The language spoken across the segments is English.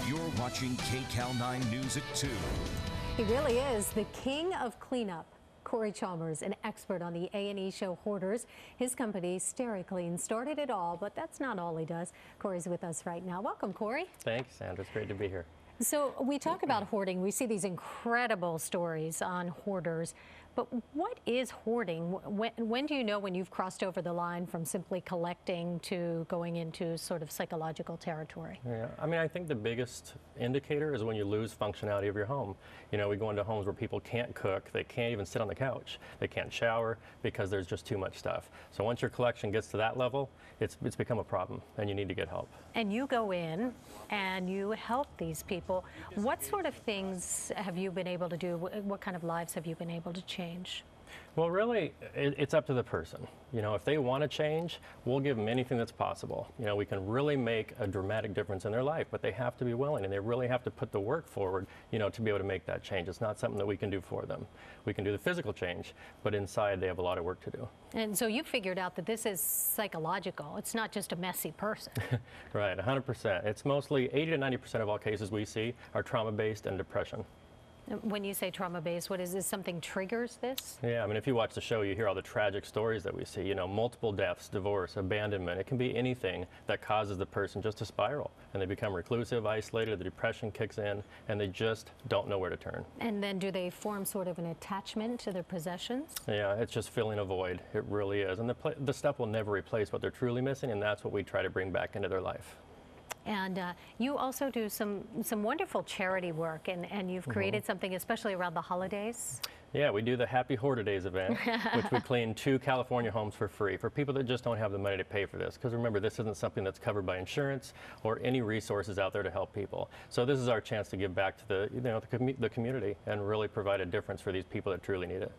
You're watching KCAL 9 News at 2. He really is the king of cleanup. Cory Chalmers, an expert on the A&E show Hoarders. His company, SteriClean, started it all, but that's not all he does. Cory's with us right now. Welcome, Cory. Thanks, Sandra. It's great to be here. So we talk about hoarding. We see these incredible stories on hoarders. But what is hoarding? When do you know when you've crossed over the line from simply collecting to going into sort of psychological territory? Yeah, I mean, I think the biggest indicator is when you lose functionality of your home. You know, we go into homes where people can't cook, they can't even sit on the couch, they can't shower because there's just too much stuff. So once your collection gets to that level, it's become a problem and you need to get help. And you go in and you help these people. What sort of things have you been able to do? What kind of lives have you been able to change? Well, really, it's up to the person. You know, if they want to change, we'll give them anything that's possible. You know, we can really make a dramatic difference in their life, but they have to be willing and they really have to put the work forward, you know, to be able to make that change. It's not something that we can do for them. We can do the physical change, but inside they have a lot of work to do. And so you figured out that this is psychological. It's not just a messy person. Right, 100%. It's mostly 80 to 90% of all cases we see are trauma-based and depression. When you say trauma-based, what is this? Something triggers this? Yeah, I mean, if you watch the show, you hear all the tragic stories that we see, you know, multiple deaths, divorce, abandonment. It can be anything that causes the person just to spiral, and they become reclusive, isolated, the depression kicks in, and they just don't know where to turn. And then do they form sort of an attachment to their possessions? Yeah, it's just filling a void. It really is. And the stuff will never replace what they're truly missing, and that's what we try to bring back into their life. And you also do some wonderful charity work, and you've created something especially around the holidays. Yeah, we do the Happy Hoarder Days event, which we clean 2 California homes for free for people that just don't have the money to pay for this. Because remember, this isn't something that's covered by insurance or any resources out there to help people. So this is our chance to give back to the community and really provide a difference for these people that truly need it.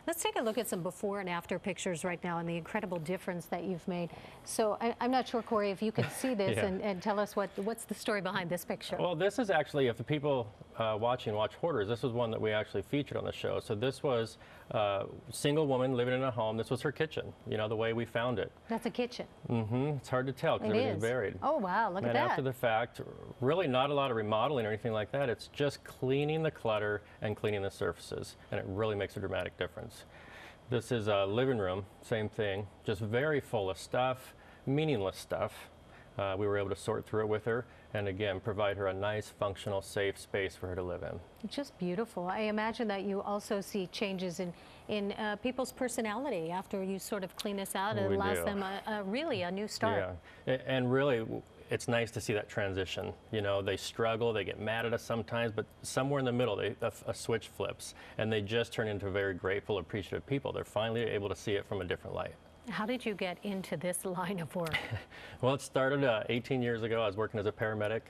Let's take a look at some before and after pictures right now and the incredible difference that you've made. So I'm not sure, Cory, if you can see this yeah. and tell us what's the story behind this picture. Well, this is actually, if the people watch Hoarders, this was one that we actually featured on the show. So this was a single woman living in a home. This was her kitchen, you know, the way we found it. That's a kitchen. Mm-hmm. It's hard to tell because everything's buried. Oh, wow, look at that. And after the fact, really not a lot of remodeling or anything like that. It's just cleaning the clutter and cleaning the surfaces, and it really makes a dramatic difference. This is a living room, same thing, just very full of stuff, meaningless stuff. We were able to sort through it with her and again provide her a nice, functional, safe space for her to live in. Just beautiful. I imagine that you also see changes in people's personality after you sort of clean this out. It allows them really a new start. Yeah, and really it's nice to see that transition. You know, they struggle, they get mad at us sometimes, but somewhere in the middle a switch flips and they just turn into very grateful, appreciative people. They're finally able to see it from a different light. How did you get into this line of work? Well, it started 18 years ago. I was working as a paramedic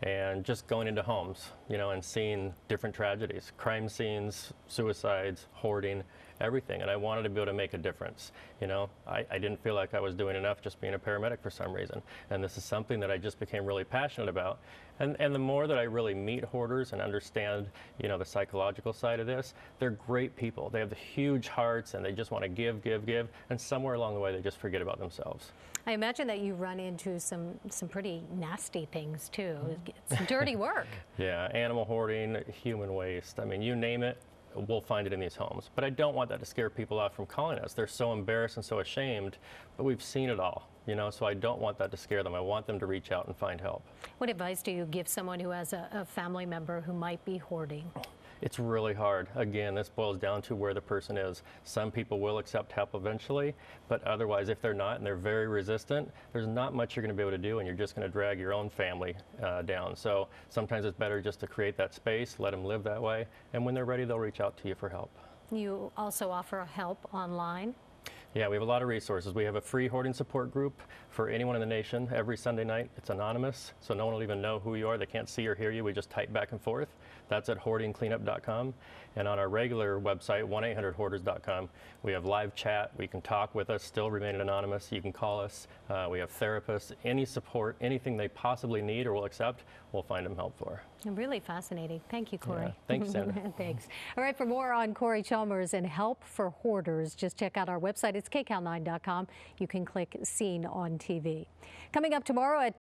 and just going into homes, you know, and seeing different tragedies, crime scenes, suicides, hoarding, everything. And I wanted to be able to make a difference. You know, I didn't feel like I was doing enough just being a paramedic for some reason. And this is something that I just became really passionate about. And the more that I really meet hoarders and understand, you know, the psychological side of this, they're great people. They have the huge hearts and they just want to give, give, give. And somewhere along the way, they just forget about themselves. I imagine that you run into some pretty nasty things too. It's dirty work. Yeah, animal hoarding, human waste. I mean, you name it, we'll find it in these homes. But I don't want that to scare people off from calling us. They're so embarrassed and so ashamed, but we've seen it all, you know, so I don't want that to scare them. I want them to reach out and find help. What advice do you give someone who has a family member who might be hoarding? It's really hard. Again, this boils down to where the person is. Some people will accept help eventually, but otherwise, if they're not and they're very resistant, there's not much you're going to be able to do, and you're just going to drag your own family down. So sometimes it's better just to create that space, let them live that way, and when they're ready, they'll reach out to you for help. You also offer help online? Yeah, we have a lot of resources. We have a free hoarding support group for anyone in the nation every Sunday night. It's anonymous, so no one will even know who you are. They can't see or hear you. We just type back and forth. That's at hoardingcleanup.com. And on our regular website, 1-800-Hoarders.com, we have live chat. We can talk with us, still remaining anonymous. You can call us. We have therapists. Any support, anything they possibly need or will accept, we'll find them help for. Really fascinating. Thank you, Cory. Yeah, thanks, Sandra. Thanks. All right, for more on Cory Chalmers and help for hoarders, just check out our website. It's KCAL9.com. You can click Seen on TV. Coming up tomorrow at